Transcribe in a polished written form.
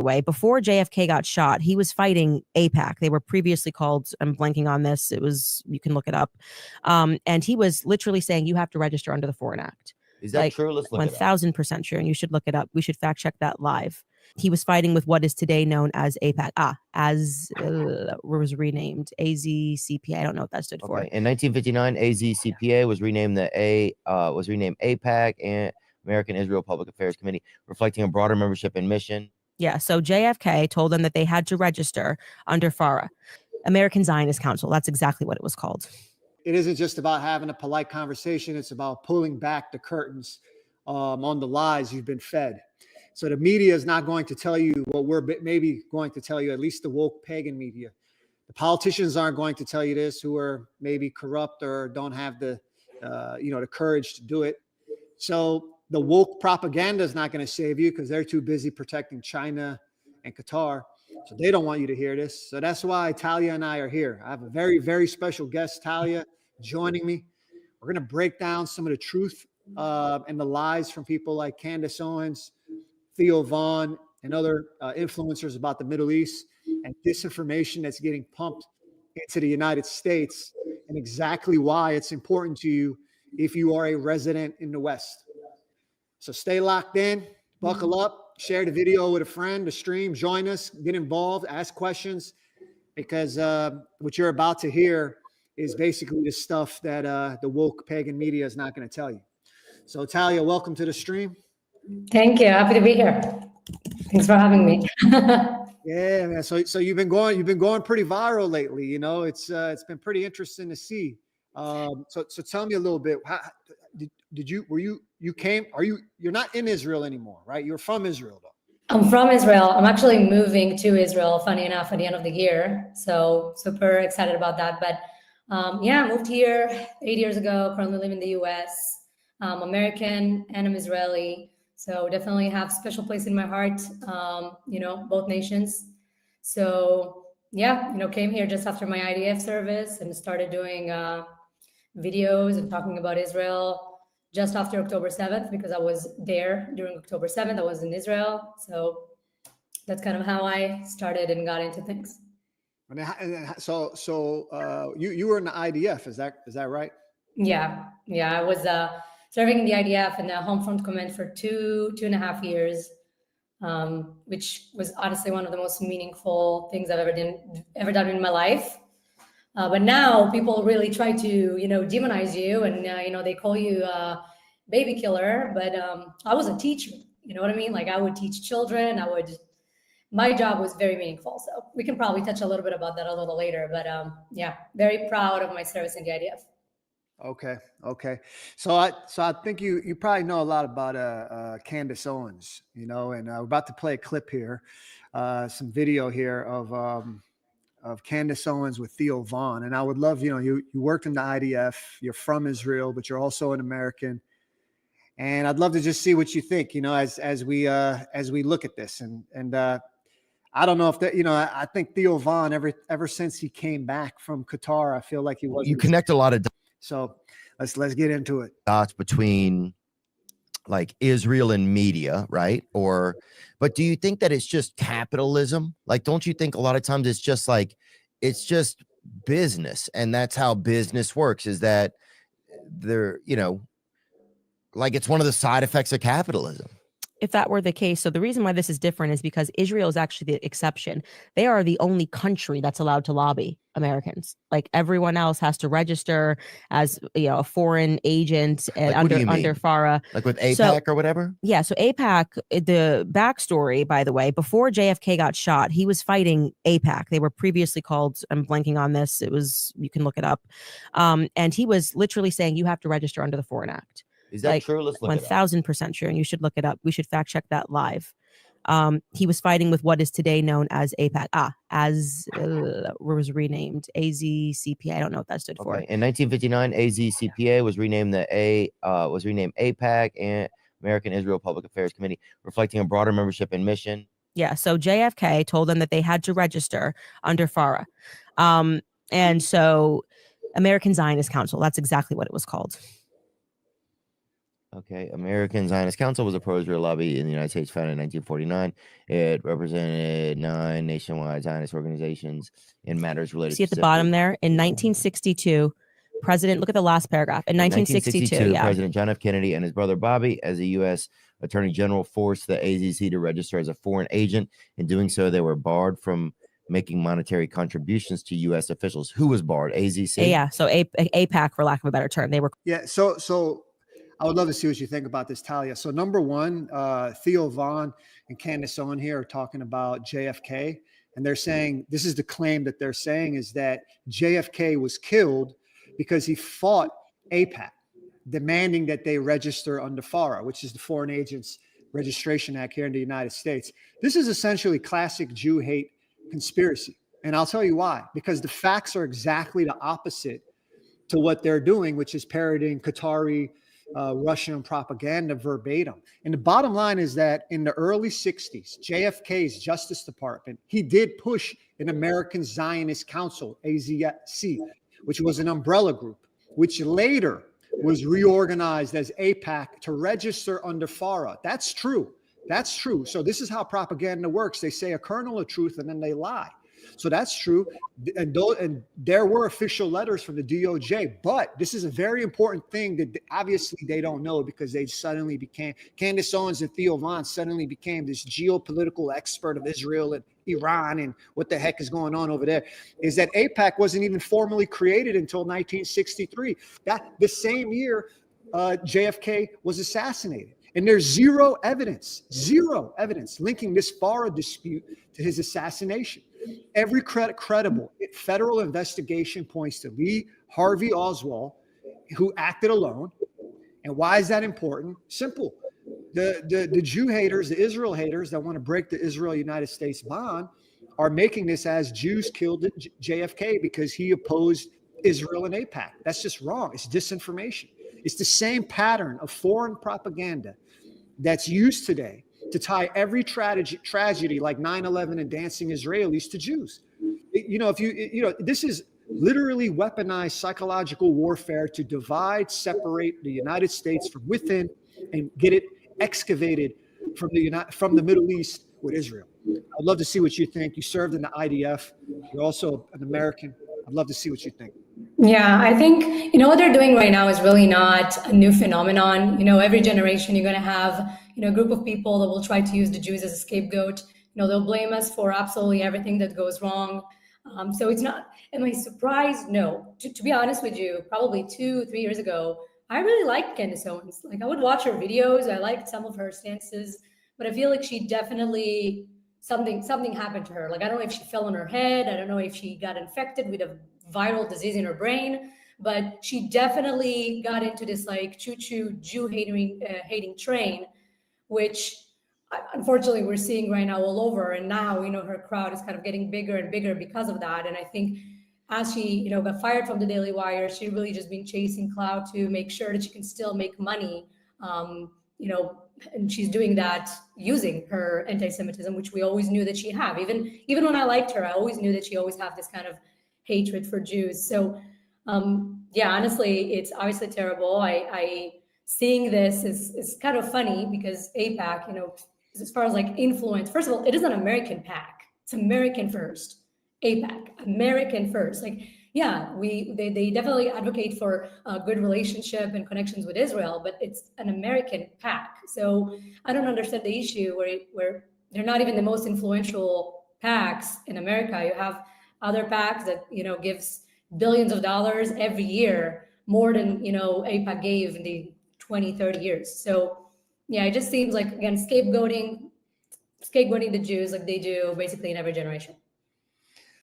the way, before JFK got shot, he was fighting AIPAC. They were previously called, I'm blanking on this, it was, you can look it up. And he was literally saying you have to register under the Foreign Act. Is that true? Let's look it up. 1000% true, and you should look it up. We should fact check that live. He was fighting with what is today known as AIPAC. Was renamed AZCPA. I don't know what that stood for. In 1959, AZCPA was renamed AIPAC and American Israel Public Affairs Committee, reflecting a broader membership and mission. Yeah, so JFK told them that they had to register under FARA, American Zionist Council. That's exactly what it was called. It isn't just about having a polite conversation. It's about pulling back the curtains on the lies you've been fed. So the media is not going to tell you what we're maybe going to tell you, at least the woke pagan media. The politicians aren't going to tell you this, who are maybe corrupt or don't have the courage to do it. So the woke propaganda is not going to save you because they're too busy protecting China and Qatar. So they don't want you to hear this. So that's why Talia and I are here. I have a very, very special guest, Talia, joining me. We're going to break down some of the truth and the lies from people like Candace Owens, Theo Vaughn, and other influencers about the Middle East and disinformation that's getting pumped into the United States, and exactly why it's important to you if you are a resident in the West. So stay locked in, buckle up, share the video with a friend, the stream, join us, get involved, ask questions, because what you're about to hear is basically the stuff that the woke pagan media is not going to tell you. So Talia, welcome to the stream. Thank you. Happy to be here. Thanks for having me. Yeah, man. So you've been going pretty viral lately. You know, it's been pretty interesting to see. So tell me a little bit. You're not in Israel anymore, right? You're from Israel, though. I'm from Israel. I'm actually moving to Israel, funny enough, at the end of the year. So super excited about that. But I moved here 8 years ago, currently live in the US. I'm American and I'm Israeli. So definitely have a special place in my heart, both nations. So came here just after my IDF service and started doing videos and talking about Israel just after October 7th, because I was there during October 7th. I was in Israel. So that's kind of how I started and got into things. So you were in the IDF, is that right? Yeah. I was serving in the IDF and the Home Front Command for two and a half years, which was honestly one of the most meaningful things I've ever done in my life. But now people really try to, demonize you, and they call you a baby killer. But I was a teacher, you know what I mean? Like, I would teach children. My job was very meaningful. So we can probably touch a little bit about that a little later. But very proud of my service in the IDF. Okay. So I think you probably know a lot about Candace Owens, and we're about to play a clip here, some video here of Candace Owens with Theo Vaughn. And I would love, you worked in the IDF, you're from Israel, but you're also an American. And I'd love to just see what you think, as we look at this. And I don't know if that, I think Theo Vaughn, ever since he came back from Qatar, I feel like he was. You connect a lot of. So let's get into it. Dots between like Israel and media, right? But do you think that it's just capitalism? Like, don't you think a lot of times it's just business, and that's how business works, is that they're, like, it's one of the side effects of capitalism? If that were the case, so the reason why this is different is because Israel is actually the exception. They are the only country that's allowed to lobby Americans. Like, everyone else has to register as a foreign agent under FARA, like with AIPAC or whatever. Yeah, so AIPAC, the backstory, by the way, before JFK got shot, he was fighting AIPAC. They were previously called, I'm blanking on this, it was, you can look it up. And he was literally saying you have to register under the Foreign Act. Is that true? Let's look it up. 1000% true, and you should look it up. We should fact check that live. He was fighting with what is today known as AIPAC. Was renamed AZCPA. I don't know what that stood for. In 1959, AZCPA was renamed AIPAC and American Israel Public Affairs Committee, reflecting a broader membership and mission. Yeah, so JFK told them that they had to register under FARA. And so American Zionist Council, that's exactly what it was called. Okay, American Zionist Council was a pro-Israel lobby in the United States, founded in 1949. It represented 9 nationwide Zionist organizations in matters related. See at the bottom there, in 1962, look at the last paragraph. In 1962, yeah. President John F. Kennedy and his brother Bobby, as a U.S. Attorney General, forced the AZC to register as a foreign agent. In doing so, they were barred from making monetary contributions to U.S. officials. Who was barred? AZC? Yeah, so AIPAC, for lack of a better term. They were. Yeah, so I would love to see what you think about this, Talia. So number one, Theo Vaughn and Candace on here are talking about JFK, and they're saying, this is the claim that they're saying, is that JFK was killed because he fought AIPAC, demanding that they register under FARA, which is the Foreign Agents Registration Act here in the United States. This is essentially classic Jew hate conspiracy. And I'll tell you why, because the facts are exactly the opposite to what they're doing, which is parroting Qatari Russian propaganda verbatim. And the bottom line is that in the early 60s, JFK's Justice Department, he did push an American Zionist Council, AZC, which was an umbrella group, which later was reorganized as AIPAC to register under FARA. That's true. That's true. So this is how propaganda works. They say a kernel of truth and then they lie. So that's true. And there were official letters from the DOJ, but this is a very important thing that obviously they don't know, because they suddenly became, Candace Owens and Theo Vaughn suddenly became this geopolitical expert of Israel and Iran and what the heck is going on over there, is that AIPAC wasn't even formally created until 1963. That the same year JFK was assassinated. And there's zero evidence linking this FARA dispute to his assassination. Every credible federal investigation points to Lee Harvey Oswald, who acted alone. And why is that important? Simple. The Jew haters, the Israel haters that want to break the Israel-United States bond are making this as Jews killed JFK because he opposed Israel and AIPAC. That's just wrong. It's disinformation. It's the same pattern of foreign propaganda that's used today to tie every tragedy like 9/11 and dancing Israelis to Jews. This is literally weaponized psychological warfare to divide, separate the United States from within and get it excavated from the Middle East with Israel. I'd love to see what you think. You served in the IDF. You're also an American. I'd love to see what you think. Yeah, I think, what they're doing right now is really not a new phenomenon. Every generation you're going to have, a group of people that will try to use the Jews as a scapegoat. They'll blame us for absolutely everything that goes wrong. So it's not, am I surprised? No. To be honest with you, probably 2-3 years ago, I really liked Candace Owens. Like, I would watch her videos. I liked some of her stances, but I feel like she definitely, something happened to her. Like, I don't know if she fell on her head. I don't know if she got infected with a viral disease in her brain, but she definitely got into this like choo-choo Jew hating train, which unfortunately we're seeing right now all over. And now, her crowd is kind of getting bigger and bigger because of that. And I think as she, got fired from the Daily Wire, she really just been chasing clout to make sure that she can still make money, and she's doing that using her anti-Semitism, which we always knew that she have. Even when I liked her, I always knew that she always have this kind of hatred for Jews. So honestly, it's obviously terrible. I seeing this is kind of funny because AIPAC, as far as like influence, first of all, it is an American PAC. It's American first. AIPAC, American first. Like, yeah, they definitely advocate for a good relationship and connections with Israel, but it's an American PAC. So I don't understand the issue where they're not even the most influential PACs in America. You have other PACs that, gives billions of dollars every year, more than, AIPAC gave in the 20-30 years. So yeah, it just seems like, again, scapegoating the Jews like they do basically in every generation.